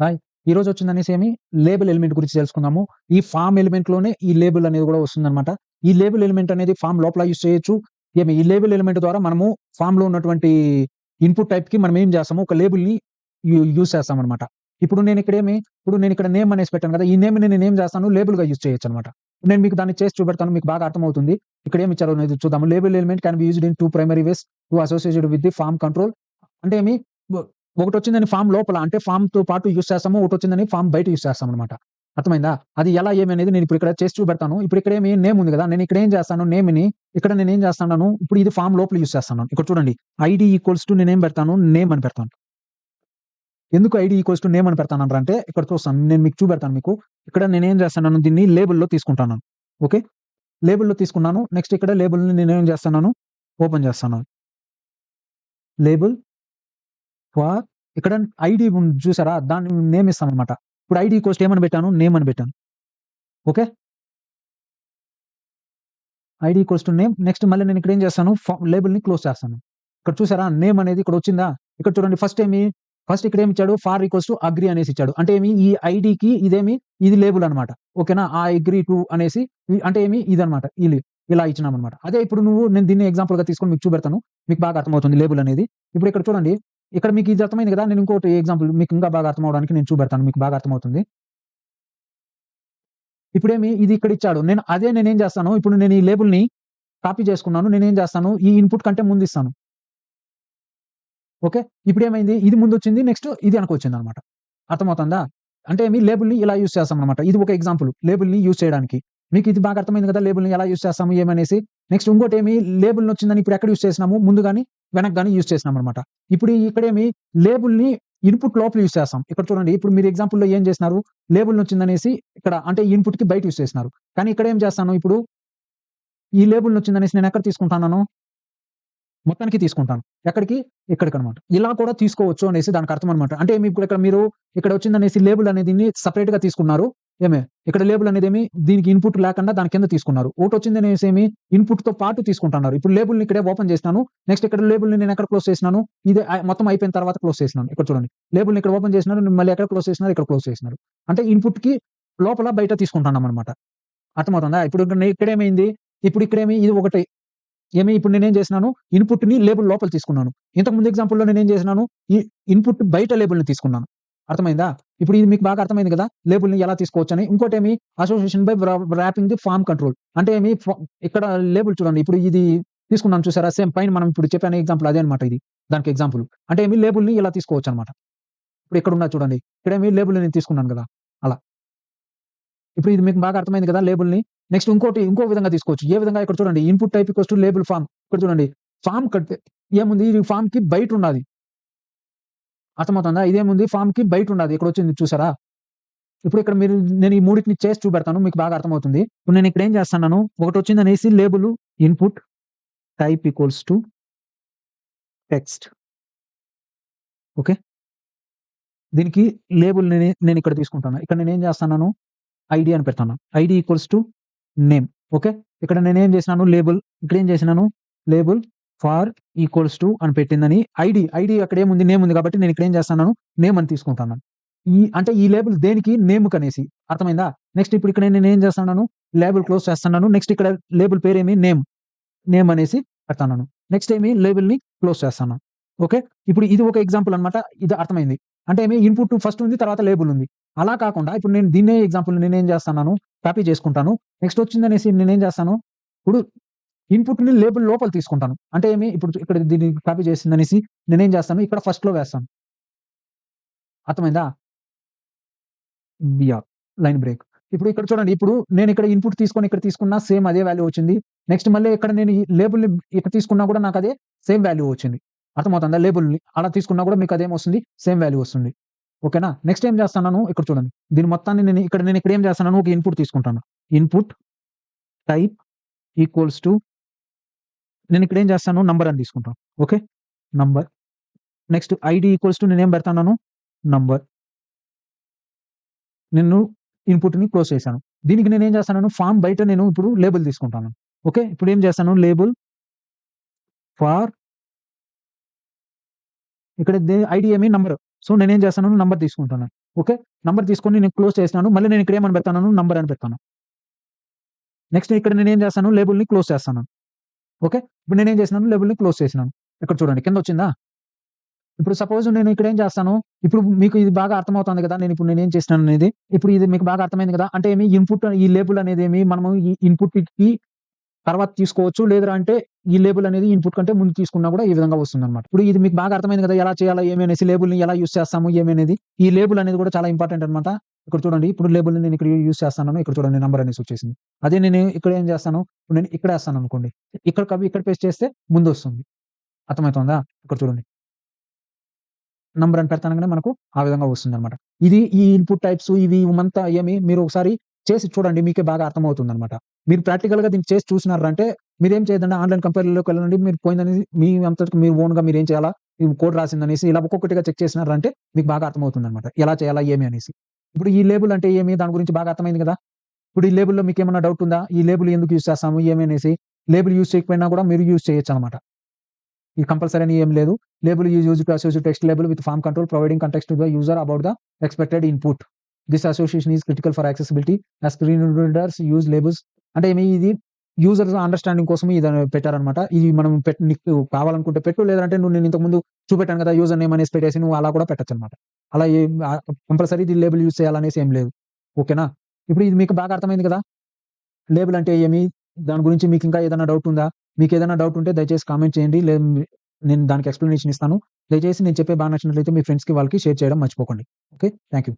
Hi! ఈరోజు వచ్చిందనేసి label element గురించి తెలుసుకుందాము. ఈ ఫార్మ్ ఎలిమెంట్‌లోనే ఈ లేబుల్ అనేది గూడా వస్తుందనమాట. ఈ లేబుల్ ఎలిమెంట్ అనేది ఫార్మ్ లోపల యూజ్ చేయొచ్చు. ఈ లేబుల్ ఎలిమెంట్ ద్వారా మనము ఫార్మ్‌లో ఉన్నటువంటి ఇన్‌పుట్ టైప్‌కి మనం ఏం చేస్తాము, ఒక లేబుల్‌ని యూజ్ చేస్తామనమాట. ఇప్పుడు నేనిక్కడ నేమ్ అనేసి పెట్టాను కదా! ఈ నేమ్‌ని నేనేం చేస్తాను, లేబుల్‌గా యూజ్ చేయొచ్చనమాట. నేను మీకు దాన్ని చేసి చూపెడతాను. మీకు బాగా అర్థమవుతుంది. ఇక్కడ ఏమి ఇచ్చారో అనేది చూద్దాము. Label element can be used in 2 primary ways to associated with the form control. అంటే వ ఒకటొచ్చిందని ఫార్మ్ లోపల అంటే ఫార్మ్‌తో పాటు యూజ్ చేస్తాము. ఒకటొచ్చిందని ఫార్మ్ బయట యూజ్ చేస్తామనమాట. అర్థమైందా? అది ఎలా ఏమనేది నేనిప్పుడు ఇక్కడ చేసి చూపెడతాను. ఇప్పుడు ఇక్కడేమి నేమ్ ఉంది గదా! నేనిక్కడ ఏం చేస్తాను, నేమ్‌ని ఇక్కడ నేనేం చేస్తున్నాను, ఇప్పుడు ఇది ఫార్మ్ లోపల యూజ్ చేస్తున్నాను. ఇక్కడ చూడండి. ఐడీ ఈక్వల్స్ టు నేనేం పెడతాను, నేమ్ అని పెడతాను. ఎందుకు ఐడీ ఈక్వల్స్ టు నేమ్ అని పెడతానంటే ఇక్కడ చూస్తాను. నేను మీకు చూపెడతాను మీకు. ఇక్కడ నేనేం చేస్తున్నాను, దీన్ని లేబుల్‌లో తీసుకుంటున్నాను. ఓకే. లేబుల్‌లో తీసుకున్నాను. నెక్స్ట్ ఇక్కడ లేబుల్‌ని నేనేం చేస్తున్నాను, ఓపెన్ చేస్తున్నాను. లేబుల్ ఫర్ ఇక్కడ ఐడీ ఉంది చూసారా? దాన్ని నేమ్ ఇస్తామనమాట. ఇప్పుడు ఐడీ ఈక్వల్స్ టు ఏమని పెట్టాను, నేమ్ అని పెట్టాను. Okay. ID equals to name. Next మళ్ళీ నేను ఇక్కడ ఏం చేస్తాను, లేబుల్‌ని క్లోజ్ చేస్తాను. ఇక్కడ చూసారా? నేమ్ అనేది ఇక్కడ వచ్చిందా? ఇక్కడ చూడండి ఫస్ట్ ఇక్కడ ఏమి ఇచ్చాడు, ఫార్ ఈక్వల్స్ టు అగ్రీ అనేసి ఇచ్చాడు. అంటే ఈ ఐడీకి ఇది లేబుల్ అనమాట. ఓకేనా? ఐ అగ్రీ టు అనేసి అంటే ఇదనమాట. ఇలా ఇచ్చినామనమాట. అదే ఇప్పుడు నేను దీన్ని ఎగ్జాంపుల్‌గా తీసుకొని మీకు చూపెడతాను. మీకు బాగా అర్థమవుతుంది లేబుల్ అనేది. ఇప్పుడు ఇక్కడ చూడండి. ఇక్కడ మీకు ఇది అర్థమైంది కదా! నేను ఇంకోటి ఎగ్జాంపుల్ మీకు ఇంకా బాగా అర్థం అవ్వడానికి నేను చూపెడతాను. మీకు బాగా అర్థమవుతుంది. ఇది ఇక్కడ ఇచ్చాడు. నేనేం చేస్తాను, ఇప్పుడు నేను ఈ లేబుల్‌ని కాపీ చేసుకున్నాను. నేనేం చేస్తాను, ఈ ఇన్‌పుట్ కంటే ముందిస్తాను. ఓకే. ఇప్పుడేమైంది, ఇది ముందొచ్చింది. నెక్స్ట్ ఇది ఎనకొచ్చిందనమాట. అర్థమవుతుందా? అంటే లేబుల్‌ని ఇలా యూజ్ చేస్తామనమాట. ఇది ఒక ఎగ్జాంపుల్ లేబుల్‌ని యూజ్ చేయడానికి. మీకు ఇది బాగా అర్థమైంది కదా! లేబుల్‌ని ఎలా యూజ్ చేస్తాము ఏమనేసి. నెక్స్ట్ ఇంకోటేమి, లేబుల్‌నొచ్చిందని ఇప్పుడు ఎక్కడ యూజ్ చేసినాము, ముందు గాని, వెనక గాని యూజ్ చేసినామనమాట. ఇప్పుడు లేబుల్‌ని ఇన్‌పుట్ లోపల యూజ్ చేస్తాం. ఇక్కడ చూడండి. ఇప్పుడు మీరు ఎగ్జాంపుల్‌లో ఏం చేసినారు, లేబుల్‌నొచ్చిందనేసి ఇక్కడ అంటే ఇన్‌పుట్‌కి బయట యూజ్ చేసినారు. కానీ ఇక్కడ ఏం చేస్తాను, ఇప్పుడు ఈ లేబుల్‌నొచ్చిందనేసి నేనెక్కడ తీసుకుంటున్నాను, మొత్తానికి తీసుకుంటాను. ఎక్కడికి? ఇక్కడికనమాట. ఇలా కూడా తీసుకోవచ్చు అనేసి దానికర్థమనమాట. అంటే మీరు ఇక్కడ వచ్చిందనేసి లేబుల్ అనేదిని సెపరేట్‌గా తీసుకున్నారు. ఇక్కడ లేబుల్ అనేదేమి దీనికి ఇన్‌పుట్ లేకుండా దాని కింద తీసుకున్నారు. ఒకటొచ్చిందనేసి ఇన్‌పుట్‌తో పాటు తీసుకుంటున్నారు. ఇప్పుడు లేబుల్‌ని ఇక్కడే ఓపెన్ చేసినాను. నెక్స్ట్ ఇక్కడ లేబుల్‌ని నేనెక్కడ క్లోజ్ చేసినాను? ఇది మొత్తం అయిపోయిన తర్వాత క్లోజ్ చేసినాను. ఇక్కడ చూడండి. లేబుల్‌ని ఇక్కడ ఓపెన్ చేసినాను. మళ్ళీ ఎక్కడ క్లోజ్ చేసినారు? ఇక్కడ క్లోజ్ చేసినారు. అంటే ఇన్‌పుట్‌కి లోపల, బయట తీసుకుంటున్నామనమాట. అర్థమవుతుందా? ఇక్కడేమైంది? ఇది ఒకటి. ఇప్పుడు నేనేం చేసినాను, ఇన్‌పుట్‌ని లేబుల్ లోపల తీసుకున్నాను. ఇంతకు ముందు ఎగ్జాంపుల్‌లో నేనేం చేసినాను, ఈ ఇన్‌పుట్ బయట లేబుల్‌ని తీసుకున్నాను. అర్థమైందా? ఇప్పుడు ఇది మీకు బాగా అర్థమైంది కదా! లేబుల్‌ని ఎలా తీసుకోవచ్చని. ఇంకోటేమి, association by wrapping the form control. అంటే ఇక్కడ లేబుల్ చూడండి. ఇప్పుడు ఇది తీసుకున్నాను చూసారా? సేమ్ పైన మనం ఇప్పుడు చెప్పాను ఎగ్జాంపుల్ అదే అనమాట ఇది. దానికి ఎగ్జాంపుల్. అంటే లేబుల్‌ని ఇలా తీసుకోవచ్చనమాట. ఇప్పుడు ఇక్కడున్నది చూడండి. లేబుల్‌ని నేను తీసుకున్నాను గదా! అలా. ఇప్పుడు ఇది మీకు బాగా అర్థమైంది కదా! లేబుల్‌ని. నెక్స్ట్ ఇంకో విధంగా తీసుకోవచ్చు. ఏ విధంగా ఇక్కడ చూడండి. Input type equals to label form. ఇక్కడ చూడండి. ఫార్మ్ కట్ ఏముంది, ఇది ఫార్మ్‌కి బయటున్నది. అర్థమవుతుందా? ఇదేముంది, ఫార్మ్‌కి బయటున్నది. ఇక్కడొచ్చింది చూసారా? ఇప్పుడు ఇక్కడ నేను ఈ మూడిటిని చేసి చూపెడతాను. మీకు బాగా అర్థమవుతుంది. ఇప్పుడు నేను ఇక్కడ ఏం చేస్తున్నాను, ఒకటొచ్చిందనేసి label input type equals to text. Okay. దీనికి లేబుల్ నేనిక్కడ తీసుకుంటాను. ఇక్కడ నేనేం చేస్తున్నాను, ఐడీ అని పెడతాను. ID equals to name. Okay. ఇక్కడ నేనేం చేసినాను, ఇక్కడేం చేసినాను, లేబుల్ ఫార్ ఈక్వల్స్ టు అని పెట్టిందని ఐడీ అక్కడేముంది, నేమ్ ఉంది కాబట్టి నేనిక్కడ ఏం చేస్తున్నాను, నేమ్ అని తీసుకుంటున్నాను. అంటే ఈ లేబుల్ దేనికి, నేమ్‌కనేసి. అర్థమైందా? నెక్స్ట్ ఇప్పుడు ఇక్కడ నేనేం చేస్తున్నాను, లేబుల్ క్లోజ్ చేస్తున్నాను. నెక్స్ట్ ఇక్కడ లేబుల్ పేరేమి, నేమ్ అనేసి పెడతన్నాను. నెక్స్ట్ లేబుల్‌ని క్లోజ్ చేస్తాను. ఓకే. ఇప్పుడు ఇది ఒక ఎగ్జాంపుల్ అన్నమాట. ఇది అర్థమైంది. అంటే ఇన్‌పుట్ ఫస్ట్ ఉంది. తర్వాత లేబుల్ ఉంది. అలా కాకుండా ఇప్పుడు నేను దీన్నే ఎగ్జాంపుల్ నేనేం చేస్తున్నాను, కాపీ చేసుకుంటాను. నెక్స్ట్ వచ్చిందనేసి నేనేం చేస్తాను, ఇప్పుడు ఇన్‌పుట్‌ని లేబుల్ లోపల తీసుకుంటాను. అంటే ఇప్పుడు ఇక్కడ దీన్ని కాపీ చేసిందనేసి నేనేం చేస్తాను, ఇక్కడ ఫస్ట్‌లో వేస్తాను. అర్థమైందా? యాహ్! Line break. ఇప్పుడు ఇక్కడ చూడండి. ఇప్పుడు నేనిక్కడ ఇన్‌పుట్ తీసుకొని ఇక్కడ తీసుకున్నా సేమ్ అదే వాల్యూ వచ్చింది. నెక్స్ట్ మళ్ళీ ఇక్కడ నేను ఈ లేబుల్‌ని ఇక్కడ తీసుకున్నా కూడా నాకదే సేమ్ వాల్యూ వచ్చింది. అర్థమవుతుందా? లేబుల్‌ని అలా తీసుకున్నా కూడా మీకు అదేమొస్తుంది, సేమ్ వాల్యూ వస్తుంది. ఓకేనా? నెక్స్ట్ ఏం చేస్తున్నాను, ఇక్కడ చూడండి. దీని మొత్తాన్ని నేనిక్కడ ఏం చేస్తున్నాను, ఒక ఇన్‌పుట్ తీసుకుంటాను. ఇన్‌పుట్ టైప్ ఈక్వల్స్ టు నేనిక్కడ ఏం చేస్తాను, నంబర్ అని తీసుకుంటాను. Okay. Number. Next ID equals to నేనేం పెడతన్నాను, నంబర్. నేను ఇన్‌పుట్‌ని క్లోజ్ చేశాను. దీనికి నేనేం చేస్తాను, ఫార్మ్ బయట నేను ఇప్పుడు లేబుల్ తీసుకుంటాను. ఓకే. ఇప్పుడేం చేస్తాను, లేబుల్ ఫార్ ఇక్కడ ఐడీ నంబర్. సో, నేనేం చేస్తాను, నంబర్ తీసుకుంటాను. ఓకే. నంబర్ తీసుకొని నేను క్లోజ్ చేసినాను. మళ్ళీ నేను ఇక్కడ ఏమని పెడతాను? నంబర్ అని పెడతాను. నెక్స్ట్ ఇక్కడ నేనేం చేస్తాను? లేబుల్‌ని క్లోజ్ చేస్తాను. ఓకే. ఇప్పుడు నేనేం చేసినాను? లేబుల్‌ని క్లోజ్ చేసినాను. ఇక్కడ చూడండి కిందొచ్చిందా? ఇప్పుడు సపోజ్ నేను ఇక్కడ ఏం చేస్తాను? ఇప్పుడు మీకు ఇది బాగా అర్థమవుతుంది కదా! నేనేం చేసినాననేది. ఇప్పుడు ఇది మీకు బాగా అర్థమైంది కదా! అంటే ఈ లేబుల్ అనేదేమి మనము ఈ ఇన్‌పుట్‌కి తర్వాత తీసుకోవచ్చు. లేదురా అంటే ఈ లేబుల్ అనేది ఇన్‌పుట్ కంటే ముందు తీసుకున్నా కూడా ఈ విధంగా వస్తుందన్నమాట. ఇప్పుడు ఇది మీకు బాగా అర్థమైంది కదా! ఎలా చేయాలా ఏమి అనేసి లేబుల్‌ని ఎలా యూజ్ చేస్తాము ఏమి అనేది. ఈ లేబుల్ అనేది కూడా చాలా ఇంపార్టెంట్ అన్నమాట. ఇక్కడ చూడండి ఇప్పుడు లేబుల్‌ని నేను ఇక్కడ యూజ్ చేస్తున్నాను. ఇక్కడ చూడండి నంబర్ అనేసి వచ్చేసింది. అదే నేను ఇక్కడ ఏం చేస్తాను? ఇప్పుడు నేను ఇక్కడ ఏస్తాననుకోండి. ఇక్కడ పేస్ట్ చేస్తే ముందొస్తుంది. అర్థమవుతుందా? ఇక్కడ చూడండి. నంబర్ అని పెడతానంగానే మనకు ఆ విధంగా వస్తుందన్నమాట. ఈ ఇన్‌పుట్ టైప్స్ ఇవంతా మీరు ఒకసారి చేసి చూడండి. మీకే బాగా అర్థమవుతుందన్నమాట. మీరు ప్రాక్టికల్‌గా దీన్ని చేసి చూసినారంటే మీరేం చేయొద్దండి ఆన్‌లైన్ కంపేర్‌లోకి వెళ్ళండి. మీరు పోయిందనేది మీ అంతటికి మీరు ఓన్‌గా మీరేం చేయాలా? ఈ కోడ్ రాసిందనేసి ఇలా ఒక్కొక్కటిగా చెక్ చేసినారంటే మీకు బాగా అర్థమవుతుందన్నమాట. ఎలా చేయాలా? ఏమి అనేసి. ఇప్పుడు ఈ లేబుల్ అంటే ఏమి? దాని గురించి బాగా అర్థమైంది కదా! ఇప్పుడు ఈ లేబుల్‌లో మీకేమన్నా డౌట్ ఉందా? ఈ లేబుల్ ఎందుకు యూజ్ చేస్తాము? ఏమి అనేసి. లేబుల్ యూజ్ చేయకపోయినా కూడా మీరు యూజ్ చేయొచ్చన్నమాట. ఇది కంపల్సరీ అని ఏం లేదు. Label is used to associate text label with form control providing context to the user about the expected input. This association is critical for accessibility as screen readers use labels. అంటే ఇది users understanding కోసం ఇదని పెట్టారన్నమాట. ఇది మనం నీకు కావాలనుకుంటే పెట్టు. లేదంటే నేను ఇంతకుముందు చూపెట్టాను కదా! యూజర్ నేమ్ అనేసి పెట్టేసి నువ్వు అలా కూడా పెట్టొచ్చన్నమాట. అలా కంపల్సరీ ఇది లేబుల్ యూజ్ చేయాలనేసి ఏం లేదు. ఓకేనా? ఇప్పుడు ఇది మీకు బాగా అర్థమైంది కదా! లేబుల్ అంటే ఏమి? దాని గురించి మీకింకా ఏదైనా డౌట్ ఉందా? మీకేదైనా డౌట్ ఉంటే దయచేసి కామెంట్ చేయండి. నేను దానికి ఎక్స్‌ప్లనేషన్ ఇస్తాను. దయచేసి నేను చెప్పేది బాగా నచ్చినట్లయితే మీ ఫ్రెండ్స్‌కి వాళ్ళకి షేర్ చేయడం మర్చిపోకండి. ఓకే. Thank you.